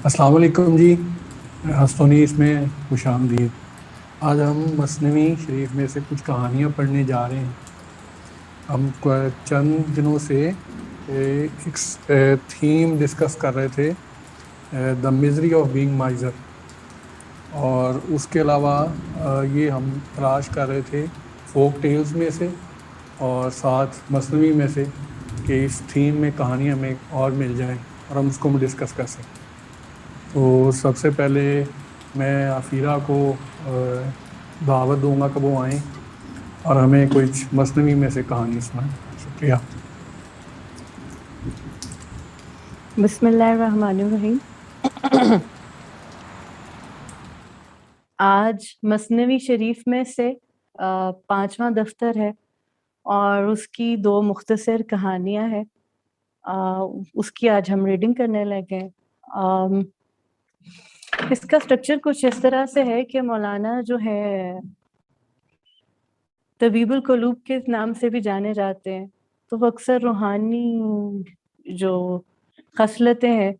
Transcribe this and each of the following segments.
السلام علیکم جی، ہستونی اس میں خوش آمدید۔ آج ہم مثنوی شریف میں سے کچھ کہانیاں پڑھنے جا رہے ہیں۔ ہم چند دنوں سے ایک تھیم ڈسکس کر رہے تھے، دا میزری آف بینگ مائزر، اور اس کے علاوہ یہ ہم تلاش کر رہے تھے فوک ٹیلز میں سے اور ساتھ مثنوی میں سے کہ اس تھیم میں کہانیاں ہمیں اور مل جائیں اور ہم اس کو ڈسکس کر سکیں۔ تو سب سے پہلے میں عفیرہ کو دعوت دوں گا کہ وہ آئیں اور ہمیں کچھ مثنوی میں سے کہانی سنائیں۔ شکریہ۔ بسم اللہ الرحمن الرحیم۔ آج مثنوی شریف میں سے 5واں دفتر ہے اور اس کی 2 مختصر کہانیاں ہیں۔ اس کی آج ہم ریڈنگ کرنے لگے ہیں۔ اس کا سٹرکچر کچھ اس طرح سے ہے کہ مولانا جو ہے طبیب القلوب کے نام سے بھی جانے جاتے ہیں، تو وہ اکثر روحانی جو خصلتیں ہیں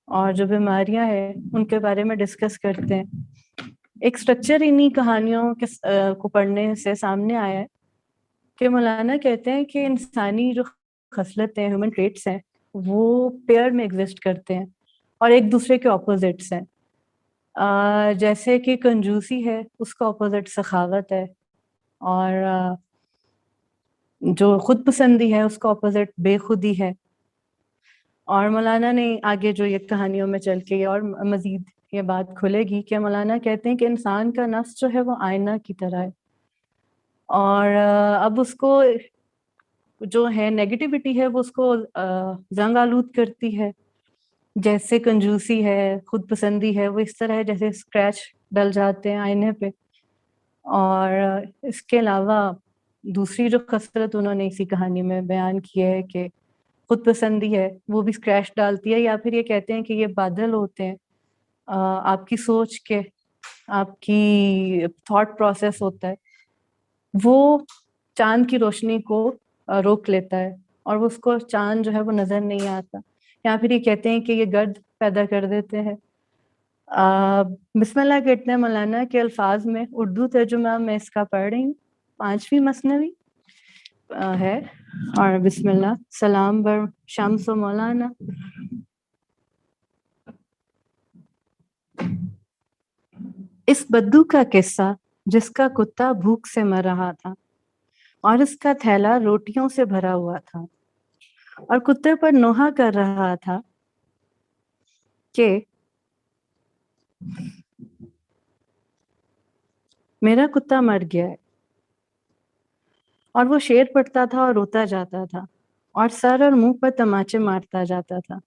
اور جو بیماریاں ہیں ان کے بارے میں ڈسکس کرتے ہیں۔ ایک سٹرکچر انہی کہانیوں کو پڑھنے سے سامنے آیا ہے کہ مولانا کہتے ہیں کہ انسانی جو خصلتیں ہیومن ٹریٹس ہیں وہ پیئر میں ایگزسٹ کرتے ہیں اور ایک دوسرے کے اپوزٹس ہیں۔ جیسے کہ کنجوسی ہے، اس کا اپوزٹ سخاوت ہے، اور جو خود پسندی ہے اس کا اپوزٹ بے خودی ہے۔ اور مولانا نے آگے جو یہ کہانیوں میں چل کے اور مزید یہ بات کھلے گی کہ مولانا کہتے ہیں کہ انسان کا نفس جو ہے وہ آئینہ کی طرح ہے، اور اب اس کو جو ہے نیگیٹیوٹی ہے وہ اس کو زنگ آلود کرتی ہے۔ جیسے کنجوسی ہے، خود پسندی ہے، وہ اس طرح ہے جیسے اسکریچ ڈل جاتے ہیں آئینے پہ۔ اور اس کے علاوہ دوسری جو خصلت انہوں نے اسی کہانی میں بیان کی ہے کہ خود پسندی ہے، وہ بھی اسکریچ ڈالتی ہے، یا پھر یہ کہتے ہیں کہ یہ بادل ہوتے ہیں آپ کی سوچ کے، آپ کی تھاٹ پروسیس ہوتا ہے، وہ چاند کی روشنی کو روک لیتا ہے اور اس کو چاند جو ہے وہ نظر نہیں آتا، یا پھر یہ کہتے ہیں کہ یہ گرد پیدا کر دیتے ہیں۔ بسم اللہ کہتے ہیں مولانا کے الفاظ میں اردو ترجمہ میں اس کا پڑھ رہی ہوں۔ 5ویں مثنوی ہے، اور بسم اللہ۔ سلام بر شمس و مولانا۔ اس بدو کا قصہ جس کا کتا بھوک سے مر رہا تھا اور اس کا تھیلا روٹیوں سے بھرا ہوا تھا، اور کتے پر نوحہ کر رہا تھا کہ میرا کتا مر گیا ہے، اور وہ شیر پڑتا تھا اور روتا جاتا تھا اور سر اور منہ پر تماچے مارتا جاتا تھا،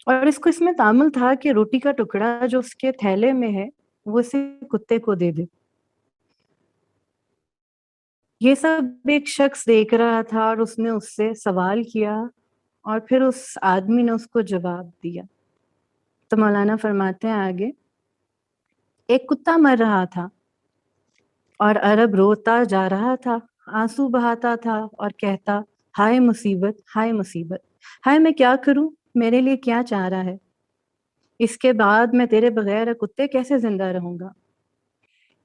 اور اس میں تامل تھا کہ روٹی کا ٹکڑا جو اس کے تھیلے میں ہے وہ اسے کتے کو دے دے۔ یہ سب ایک شخص دیکھ رہا تھا اور اس نے اس سے سوال کیا اور پھر اس آدمی نے اس کو جواب دیا۔ تو مولانا فرماتے ہیں آگے، ایک کتا مر رہا تھا اور عرب روتا جا رہا تھا، آنسو بہاتا تھا اور کہتا، ہائے مصیبت، ہائے مصیبت، ہائے میں کیا کروں، میرے لیے کیا چارہ ہے، اس کے بعد میں تیرے بغیر کتے کیسے زندہ رہوں گا۔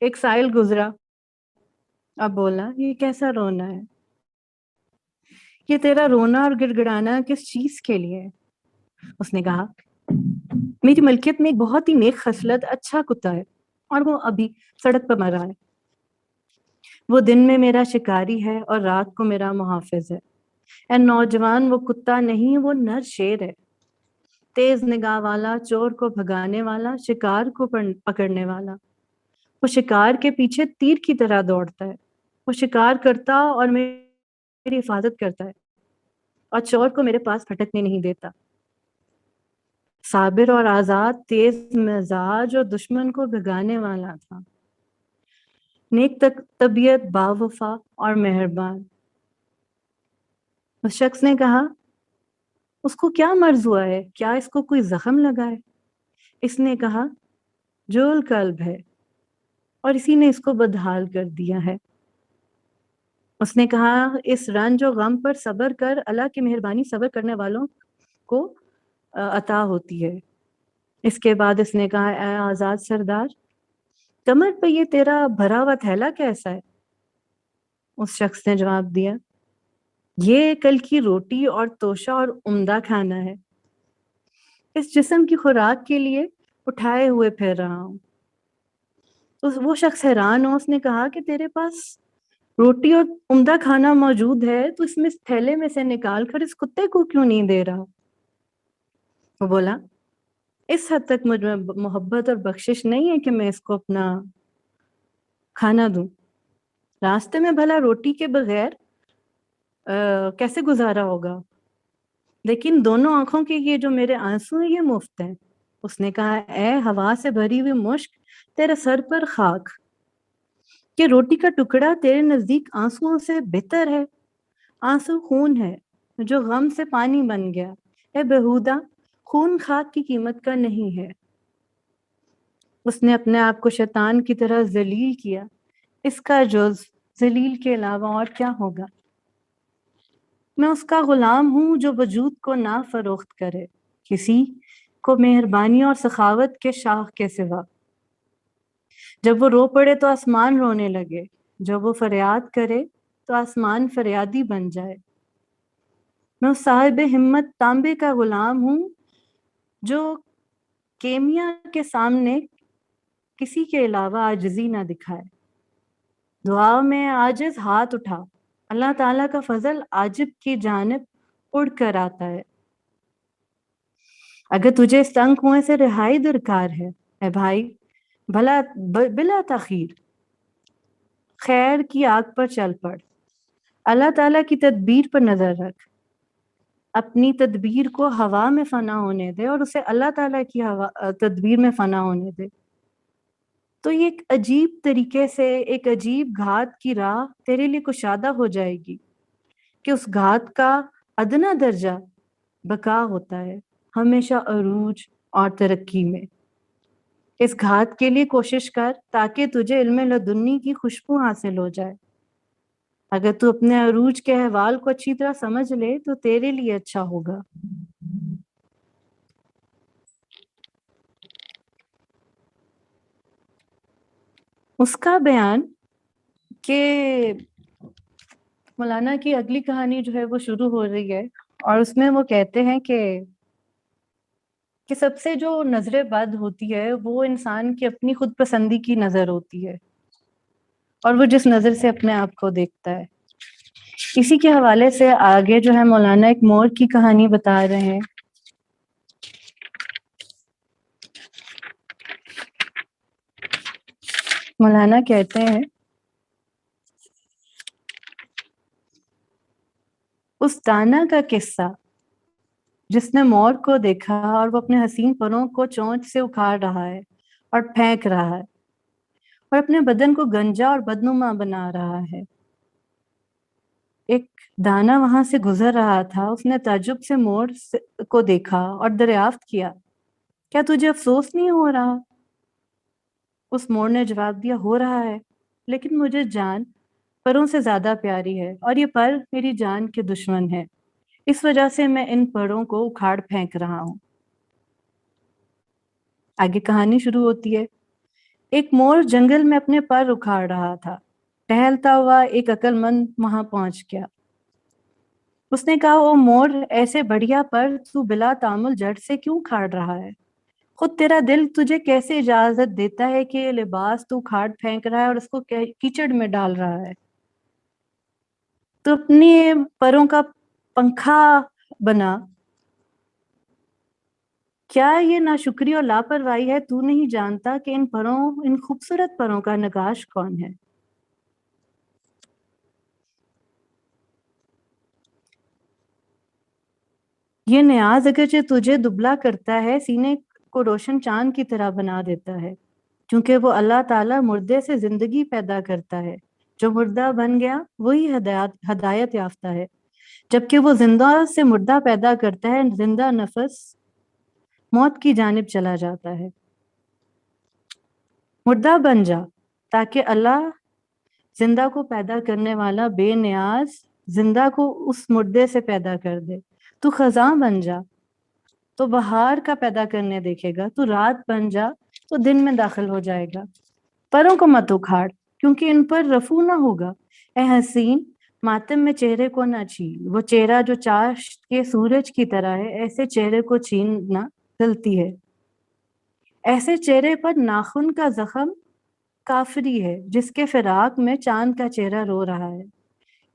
ایک سائل گزرا، اب بولا، یہ کیسا رونا ہے، یہ تیرا رونا اور گڑ گڑانا کس چیز کے لیے ہے؟ اس نے کہا، میری ملکیت میں ایک بہت ہی نیک خصلت اچھا کتا ہے اور وہ ابھی سڑک پر مر رہا ہے۔ وہ دن میں میرا شکاری ہے اور رات کو میرا محافظ ہے۔ اے نوجوان، وہ کتا نہیں، وہ نر شیر ہے، تیز نگاہ والا، چور کو بھگانے والا، شکار کو پکڑنے والا۔ وہ شکار کے پیچھے تیر کی طرح دوڑتا ہے، وہ شکار کرتا اور میری حفاظت کرتا ہے، اور چور کو میرے پاس پھٹکنے نہیں دیتا۔ صابر اور آزاد، تیز مزاج اور دشمن کو بھگانے والا تھا، نیک طبیعت، باوفا اور مہربان۔ اس شخص نے کہا، اس کو کیا مرض ہوا ہے، کیا اس کو کوئی زخم لگا ہے؟ اس نے کہا، جو القلب ہے، اور اسی نے اس کو بدحال کر دیا ہے۔ اس نے کہا، اس رنج و غم پر صبر کر، اللہ کی مہربانی صبر کرنے والوں کو عطا ہوتی ہے۔ اس کے بعد اس نے کہا اے آزاد سردار، کمر پہ یہ تیرا بھرا ہوا تھیلا کیسا ہے؟ اس شخص نے جواب دیا، یہ کل کی روٹی اور توشہ اور عمدہ کھانا ہے، اس جسم کی خوراک کے لیے اٹھائے ہوئے پھر رہا ہوں۔ تو وہ شخص حیران ہو، اس نے کہا کہ تیرے پاس روٹی اور عمدہ کھانا موجود ہے، تو اس میں تھیلے میں سے نکال کر اس کتے کو کیوں نہیں دے رہا؟ وہ بولا، اس حد تک مجھ میں محبت اور بخشش نہیں ہے کہ میں اس کو اپنا کھانا دوں۔ راستے میں بھلا روٹی کے بغیر کیسے گزارا ہوگا؟ لیکن دونوں آنکھوں کے یہ جو میرے آنسو ہیں یہ مفت ہیں۔ اس نے کہا اے ہوا سے بھری ہوئی مشک، تیرے سر پر خاک، کہ روٹی کا ٹکڑا تیرے نزدیک آنسوؤں سے بہتر ہے۔ آنسو خون ہے جو غم سے پانی بن گیا، اے بہودہ، خون خاک کی قیمت کا نہیں ہے۔ اس نے اپنے آپ کو شیطان کی طرح ذلیل کیا، اس کا جز ذلیل کے علاوہ اور کیا ہوگا؟ میں اس کا غلام ہوں جو وجود کو نہ فروخت کرے کسی کو مہربانی اور سخاوت کے شاخ کے سوا۔ جب وہ رو پڑے تو آسمان رونے لگے، جب وہ فریاد کرے تو آسمان فریادی بن جائے۔ میں اس صاحب ہمت تانبے کا غلام ہوں جو کیمیا کے سامنے کسی کے علاوہ عاجزی نہ دکھائے۔ دعا میں عاجز ہاتھ اٹھا، اللہ تعالیٰ کا فضل عاجب کی جانب اڑ کر آتا ہے۔ اگر تجھے اس تنگ کنویں سے رہائی درکار ہے اے بھائی، بھلا بلا تاخیر خیر کی آگ پر چل پڑ، اللہ تعالیٰ کی تدبیر پر نظر رکھ، اپنی تدبیر کو ہوا میں فنا ہونے دے اور اسے اللہ تعالیٰ کی تدبیر میں فنا ہونے دے۔ تو یہ ایک عجیب طریقے سے ایک عجیب گھات کی راہ تیرے لیے کشادہ ہو جائے گی کہ اس گھات کا ادنا درجہ بقا ہوتا ہے، ہمیشہ عروج اور ترقی میں۔ اس گھات کے لیے کوشش کر تاکہ تجھے علم لدنی کی خوشبو حاصل ہو جائے۔ اگر تو اپنے عروج کے احوال کو اچھی طرح سمجھ لے تو تیرے لیے اچھا ہوگا۔ اس کا بیان کہ مولانا کی اگلی کہانی جو ہے وہ شروع ہو رہی ہے اور اس میں وہ کہتے ہیں کہ سب سے جو نظر بد ہوتی ہے وہ انسان کی اپنی خود پسندی کی نظر ہوتی ہے، اور وہ جس نظر سے اپنے آپ کو دیکھتا ہے۔ اسی کے حوالے سے آگے جو ہے مولانا ایک مور کی کہانی بتا رہے ہیں۔ مولانا کہتے ہیں، اس دانا کا قصہ جس نے مور کو دیکھا اور وہ اپنے حسین پروں کو چونچ سے اکھاڑ رہا ہے اور پھینک رہا ہے اور اپنے بدن کو گنجا اور بدنما بنا رہا ہے۔ ایک دانا وہاں سے گزر رہا تھا، اس نے تعجب سے مور کو دیکھا اور دریافت کیا، کیا تجھے افسوس نہیں ہو رہا؟ اس مور نے جواب دیا، ہو رہا ہے، لیکن مجھے جان پروں سے زیادہ پیاری ہے اور یہ پر میری جان کے دشمن ہے، اس وجہ سے میں ان پروں کو اکھاڑ پھینک رہا ہوں۔ آگے کہانی شروع ہوتی ہے۔ ایک مور جنگل میں اپنے پر اکھاڑ رہا تھا، ٹہلتا ہوا ایک عقل مند وہاں پہنچ گیا۔ اس نے کہا، او مور، ایسے بڑھیا پر تو بلا تعامل جڑ سے کیوں اکھاڑ رہا ہے؟ خود تیرا دل تجھے کیسے اجازت دیتا ہے کہ یہ لباس تو اکھاڑ پھینک رہا ہے اور اس کو کیچڑ میں ڈال رہا ہے؟ تو اپنے پروں کا پنکھا بنا، کیا یہ ناشکری اور لاپرواہی ہے؟ تو نہیں جانتا کہ ان خوبصورت پروں کا نقاش کون ہے؟ یہ نیاز اگرچہ تجھے دبلا کرتا ہے، سینے کو روشن چاند کی طرح بنا دیتا ہے، کیونکہ وہ اللہ تعالیٰ مردے سے زندگی پیدا کرتا ہے، جو مردہ بن گیا وہی ہدایت یافتہ ہے، جبکہ وہ زندہ سے مردہ پیدا کرتا ہے، زندہ نفس موت کی جانب چلا جاتا ہے۔ مردہ بن جا تاکہ اللہ زندہ کو پیدا کرنے والا بے نیاز زندہ کو اس مردے سے پیدا کر دے۔ تو خزاں بن جا تو بہار کا پیدا کرنے دیکھے گا، تو رات بن جا تو دن میں داخل ہو جائے گا۔ پروں کو مت اکھاڑ کیونکہ ان پر رفو نہ ہوگا، اے حسین ماتم میں چہرے کو نہ چھین، وہ چہرہ جو چاشت کے سورج کی طرح ہے، ایسے چہرے کو چھیننا غلطی ہے۔ ایسے چہرے پر ناخن کا زخم کافری ہے، جس کے فراق میں چاند کا چہرہ رو رہا ہے۔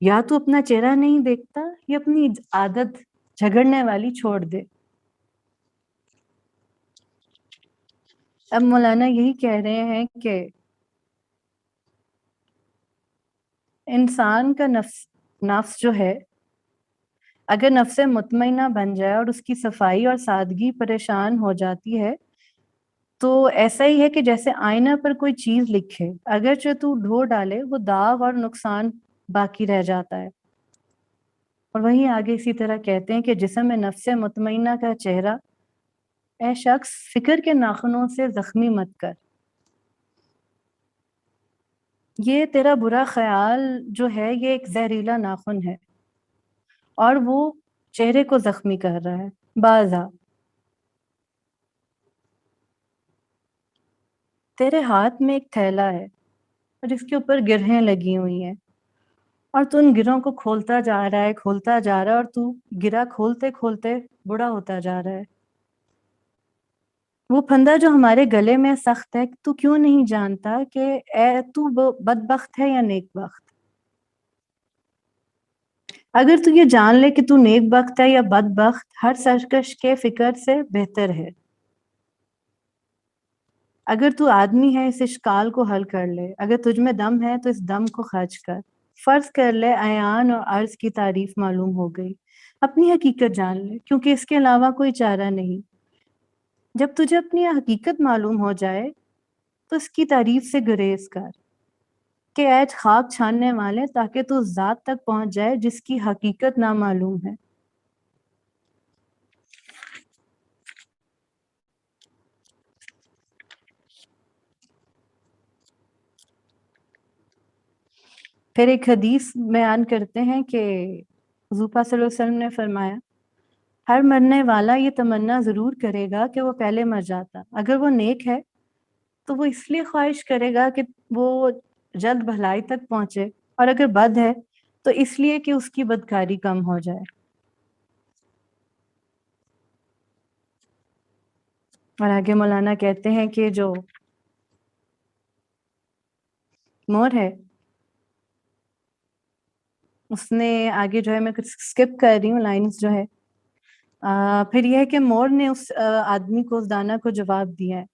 یا تو اپنا چہرہ نہیں دیکھتا یا اپنی عادت جھگڑنے والی چھوڑ دے۔ اب مولانا یہی کہہ رہے ہیں کہ انسان کا نفس جو ہے، اگر نفس مطمئنہ بن جائے اور اس کی صفائی اور سادگی پریشان ہو جاتی ہے تو ایسا ہی ہے کہ جیسے آئینہ پر کوئی چیز لکھے، اگرچہ تو دھو ڈالے وہ داغ اور نقصان باقی رہ جاتا ہے۔ اور وہیں آگے اسی طرح کہتے ہیں کہ جسم نفس مطمئنہ کا چہرہ، اے شخص فکر کے ناخنوں سے زخمی مت کر۔ یہ تیرا برا خیال جو ہے یہ ایک زہریلا ناخن ہے اور وہ چہرے کو زخمی کر رہا ہے۔ بازا تیرے ہاتھ میں ایک تھیلا ہے اور اس کے اوپر گرہیں لگی ہوئی ہیں اور تو ان گرہوں کو کھولتا جا رہا ہے اور تو گرہ کھولتے کھولتے بڑا ہوتا جا رہا ہے۔ وہ پھندا جو ہمارے گلے میں سخت ہے، تو کیوں نہیں جانتا کہ اے تو بدبخت ہے یا نیک بخت؟ اگر تو یہ جان لے کہ تو نیک بخت ہے یا بدبخت، ہر سرکش کے فکر سے بہتر ہے۔ اگر تو آدمی ہے اس اشکال کو حل کر لے، اگر تجھ میں دم ہے تو اس دم کو خرچ کر۔ فرض کر لے عیان اور عرض کی تعریف معلوم ہو گئی، اپنی حقیقت جان لے کیونکہ اس کے علاوہ کوئی چارہ نہیں۔ جب تجھے اپنی حقیقت معلوم ہو جائے تو اس کی تعریف سے گریز کر کہ اے خاک چھاننے والے، تاکہ تو اس ذات تک پہنچ جائے جس کی حقیقت نامعلوم ہے۔ پھر ایک حدیث بیان کرتے ہیں کہ حضور پاک صلی اللہ علیہ وسلم نے فرمایا، ہر مرنے والا یہ تمنا ضرور کرے گا کہ وہ پہلے مر جاتا۔ اگر وہ نیک ہے تو وہ اس لیے خواہش کرے گا کہ وہ جلد بھلائی تک پہنچے، اور اگر بد ہے تو اس لیے کہ اس کی بدکاری کم ہو جائے۔ اور آگے مولانا کہتے ہیں کہ جو مور ہے اس نے آگے جو ہے، میں کچھ سکپ کر رہی ہوں لائنز جو ہے، پھر یہ ہے کہ مور نے اس آدمی کو، اس دانا کو جواب دیا ہے۔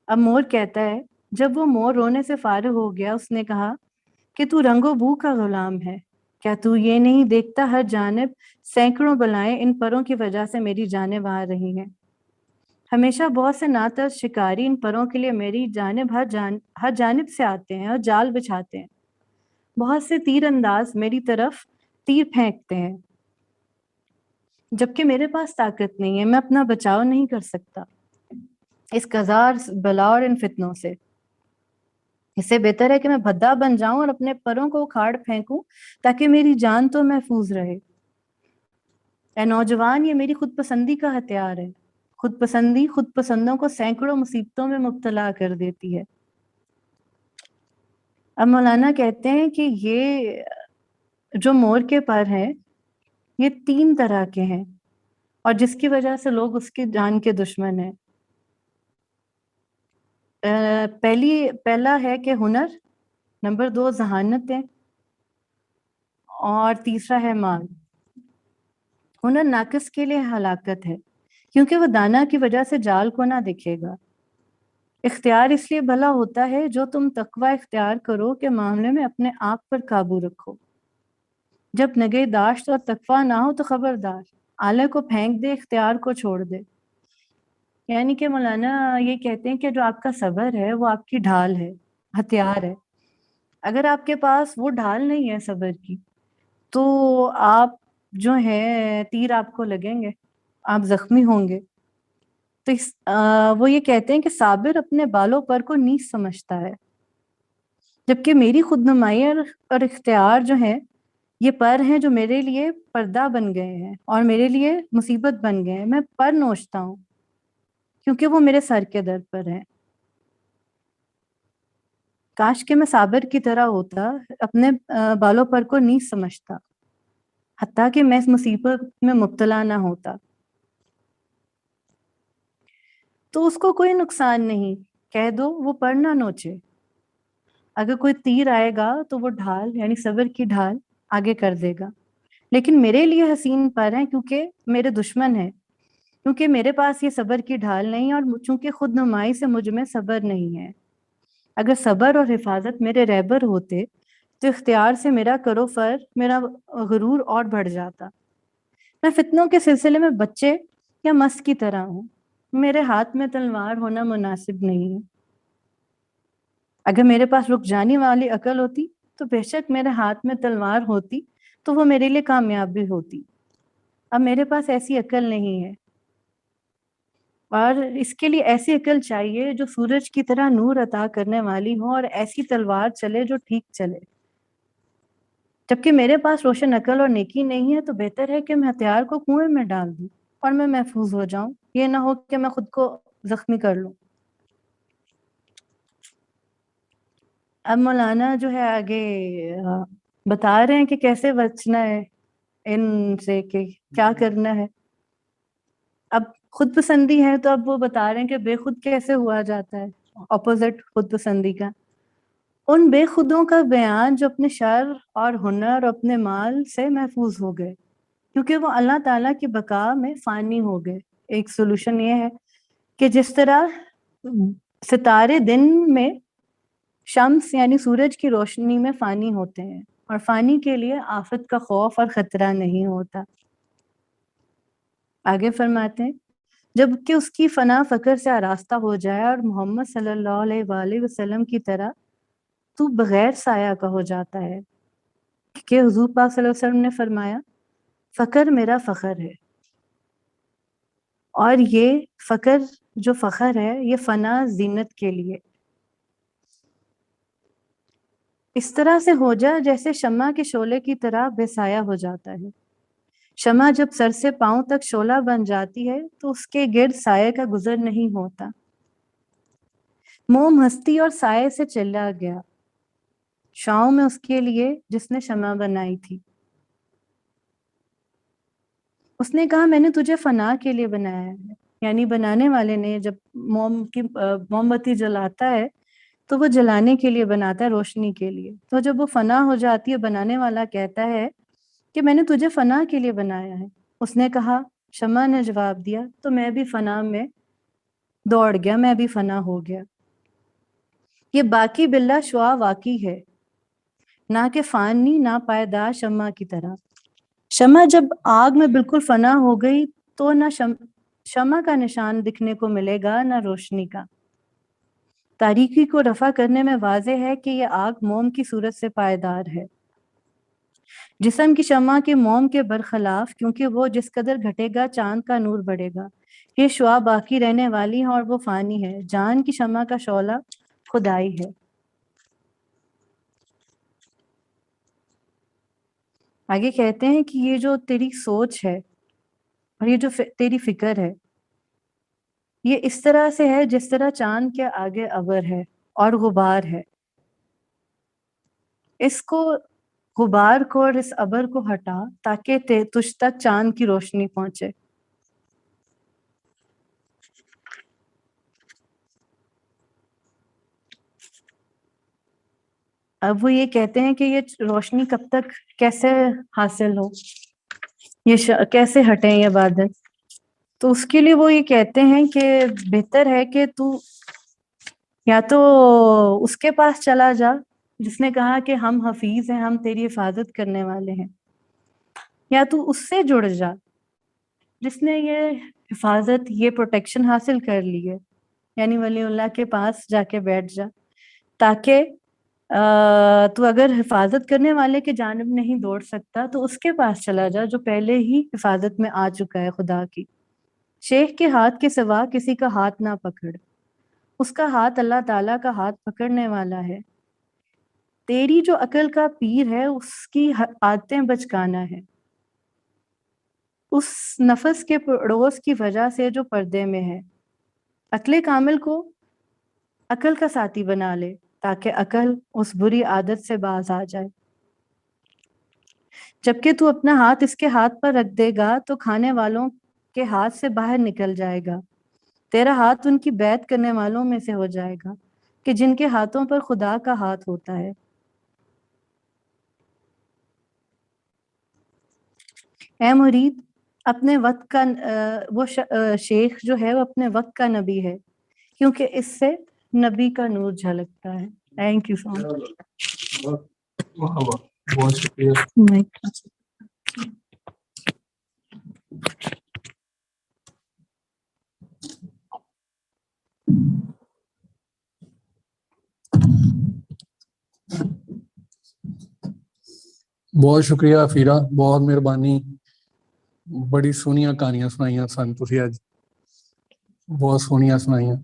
اب مور کہتا ہے، جب وہ مور رونے سے فارغ ہو گیا اس نے کہا کہ تو رنگ و بو کا غلام ہے، کیا تو یہ نہیں دیکھتا ہر جانب سینکڑوں بلائیں ان پروں کی وجہ سے میری جانب آ رہی ہیں؟ ہمیشہ بہت سے ناترس شکاری ان پروں کے لیے میری جانب ہر جانب سے آتے ہیں اور جال بچھاتے ہیں۔ بہت سے تیر انداز میری طرف تیر پھینکتے ہیں، جبکہ میرے پاس طاقت نہیں ہے، میں اپنا بچاؤ نہیں کر سکتا اس قذار بلا اور ان فتنوں سے۔ اس سے بہتر ہے کہ میں بھدا بن جاؤں اور اپنے پروں کو اکھاڑ پھینکوں تاکہ میری جان تو محفوظ رہے۔ اے نوجوان، یہ میری خود پسندی کا ہتھیار ہے۔ خود پسندی خود پسندوں کو سینکڑوں مصیبتوں میں مبتلا کر دیتی ہے۔ اب مولانا کہتے ہیں کہ یہ جو مور کے پر ہیں یہ 3 طرح کے ہیں اور جس کی وجہ سے لوگ اس کی جان کے دشمن ہیں۔ پہلا ہے کہ ہنر، نمبر 2 ذہانتیں، اور تیسرا ہے مال۔ ہنر ناقص کے لیے ہلاکت ہے کیونکہ وہ دانا کی وجہ سے جال کو نہ دکھے گا۔ اختیار اس لیے بھلا ہوتا ہے جو تم تقوی اختیار کرو کہ معاملے میں اپنے آپ پر قابو رکھو۔ جب نگہداشت اور تقوی نہ ہو تو خبردار، آلے کو پھینک دے، اختیار کو چھوڑ دے۔ یعنی کہ مولانا یہ کہتے ہیں کہ جو آپ کا صبر ہے وہ آپ کی ڈھال ہے، ہتھیار ہے۔ اگر آپ کے پاس وہ ڈھال نہیں ہے صبر کی تو آپ جو ہے تیر آپ کو لگیں گے، آپ زخمی ہوں گے۔ تو وہ یہ کہتے ہیں کہ صابر اپنے بالوں پر کو نیچ سمجھتا ہے، جبکہ میری خود نمائی اور اختیار جو ہے یہ پر ہیں جو میرے لیے پردہ بن گئے ہیں اور میرے لیے مصیبت بن گئے ہیں. میں پر نوچتا ہوں کیونکہ وہ میرے سر کے درد پر ہیں. کاش کہ میں صابر کی طرح ہوتا، اپنے بالوں پر کو نیز سمجھتا، حتیٰ کہ میں اس مصیبت میں مبتلا نہ ہوتا. تو اس کو کوئی نقصان نہیں، کہہ دو وہ پر نہ نوچے. اگر کوئی تیر آئے گا تو وہ ڈھال یعنی صبر کی ڈھال آگے کر دے گا. لیکن میرے لیے حسین پر ہیں کیونکہ میرے دشمن ہیں، کیونکہ میرے پاس یہ صبر کی ڈھال نہیں اور چونکہ خود نمائی سے مجھ میں صبر نہیں ہے. اگر صبر اور حفاظت میرے رہبر ہوتے تو اختیار سے میرا کرو فر، میرا غرور اور بڑھ جاتا. میں فتنوں کے سلسلے میں بچے یا مست کی طرح ہوں. میرے ہاتھ میں تلوار ہونا مناسب نہیں ہے. اگر میرے پاس رک جانے والی عقل ہوتی تو بے شک میرے ہاتھ میں تلوار ہوتی تو وہ میرے لیے کامیابی ہوتی. اب میرے پاس ایسی عقل نہیں ہے، اور اس کے لیے ایسی عقل چاہیے جو سورج کی طرح نور عطا کرنے والی ہو اور ایسی تلوار چلے جو ٹھیک چلے. جبکہ میرے پاس روشن عقل اور نیکی نہیں ہے تو بہتر ہے کہ میں ہتھیار کو کنویں میں ڈال دوں اور میں محفوظ ہو جاؤں، یہ نہ ہو کہ میں خود کو زخمی کر لوں. اب مولانا جو ہے آگے بتا رہے ہیں کہ کیسے بچنا ہے ان سے، کہ کیا کرنا ہے. اب خود پسندی ہے تو اب وہ بتا رہے ہیں کہ بے خود کیسے ہوا جاتا ہے، اپوزٹ خود پسندی کا. ان بے خودوں کا بیان جو اپنے شر اور ہنر اور اپنے مال سے محفوظ ہو گئے کیونکہ وہ اللہ تعالیٰ کی بقا میں فانی ہو گئے. ایک سولوشن یہ ہے کہ جس طرح ستارے دن میں شمس یعنی سورج کی روشنی میں فانی ہوتے ہیں اور فانی کے لیے آفت کا خوف اور خطرہ نہیں ہوتا. آگے فرماتے ہیں جب کہ اس کی فنا فقر سے آراستہ ہو جائے اور محمد صلی اللہ علیہ وآلہ وسلم کی طرح تو بغیر سایہ کا ہو جاتا ہے کہ حضور پاک صلی اللہ علیہ وسلم نے فرمایا فقر میرا فخر ہے، اور یہ فقر جو فخر ہے یہ فنا زینت کے لیے. اس طرح سے ہو جا جیسے شمع کے شعلے کی طرح بے سایہ ہو جاتا ہے. شمع جب سر سے پاؤں تک شعلہ بن جاتی ہے تو اس کے گرد سائے کا گزر نہیں ہوتا. موم ہستی اور سائے سے چلا گیا شاؤں میں اس کے لیے جس نے شمع بنائی تھی. اس نے کہا میں نے تجھے فنا کے لیے بنایا ہے، یعنی بنانے والے نے جب موم بتی جلاتا ہے تو وہ جلانے کے لیے بناتا ہے، روشنی کے لیے. تو جب وہ فنا ہو جاتی ہے بنانے والا کہتا ہے کہ میں نے تجھے فنا کے لیے بنایا ہے. اس نے کہا، شمع نے جواب دیا تو میں بھی فنا میں دوڑ گیا، میں بھی فنا ہو گیا. یہ باقی باللہ شعا واقعی ہے، نہ کہ فانی نہ پائیدار شمع کی طرح. شمع جب آگ میں بالکل فنا ہو گئی تو نہ شمع کا نشان دکھنے کو ملے گا نہ روشنی کا. تاریکی کو رفع کرنے میں واضح ہے کہ یہ آگ موم کی صورت سے پائیدار ہے، جسم کی شمع کے موم کے برخلاف، کیونکہ وہ جس قدر گھٹے گا چاند کا نور بڑھے گا. یہ شعا باقی رہنے والی ہے اور وہ فانی ہے. جان کی شمع کا شعلہ خدائی ہے. آگے کہتے ہیں کہ یہ جو تیری سوچ ہے اور یہ جو تیری فکر ہے یہ اس طرح سے ہے جس طرح چاند کے آگے ابر ہے اور غبار ہے. اس کو غبار کو اور اس ابر کو ہٹا تاکہ تجھ تک چاند کی روشنی پہنچے. اب وہ یہ کہتے ہیں کہ یہ روشنی کب تک کیسے حاصل ہو، یہ کیسے ہٹیں یہ بادل. تو اس کے لیے وہ یہ کہتے ہیں کہ بہتر ہے کہ تو یا تو اس کے پاس چلا جا جس نے کہا کہ ہم حفیظ ہیں، ہم تیری حفاظت کرنے والے ہیں، یا تو اس سے جڑ جا جس نے یہ حفاظت یہ پروٹیکشن حاصل کر لی ہے، یعنی ولی اللہ کے پاس جا کے بیٹھ جا تاکہ تو اگر حفاظت کرنے والے کے جانب نہیں دوڑ سکتا تو اس کے پاس چلا جا جو پہلے ہی حفاظت میں آ چکا ہے خدا کی. شیخ کے ہاتھ کے سوا کسی کا ہاتھ نہ پکڑ، اس کا ہاتھ اللہ تعالیٰ کا ہاتھ پکڑنے والا ہے. تیری جو عقل کا پیر ہے اس کی عادتیں بچکانا ہے، اس نفس کے پڑوس کی وجہ سے جو پردے میں ہے۔ عقل کامل کو عقل کا ساتھی بنا لے تاکہ عقل اس بری عادت سے باز آ جائے۔ جبکہ تو اپنا ہاتھ اس کے ہاتھ پر رکھ دے گا تو کھانے والوں کے ہاتھ سے باہر نکل جائے گا، تیرا ہاتھ ان کی بیعت کرنے والوں میں سے ہو جائے گا کہ جن کے ہاتھوں پر خدا کا ہاتھ ہوتا ہے۔ اے مرید، اپنے وقت کا وہ شیخ جو ہے وہ اپنے وقت کا نبی ہے، کیونکہ اس سے نبی کا نور جھلکتا ہے۔ تھینک یو سو مچ۔ بہت شکریہ۔ بہت شکریہ فیرا، بہت مہربانی، بڑی سونیاں کہانیاں سنائیاں سن تسی اج، بہت سونیاں سنائیاں۔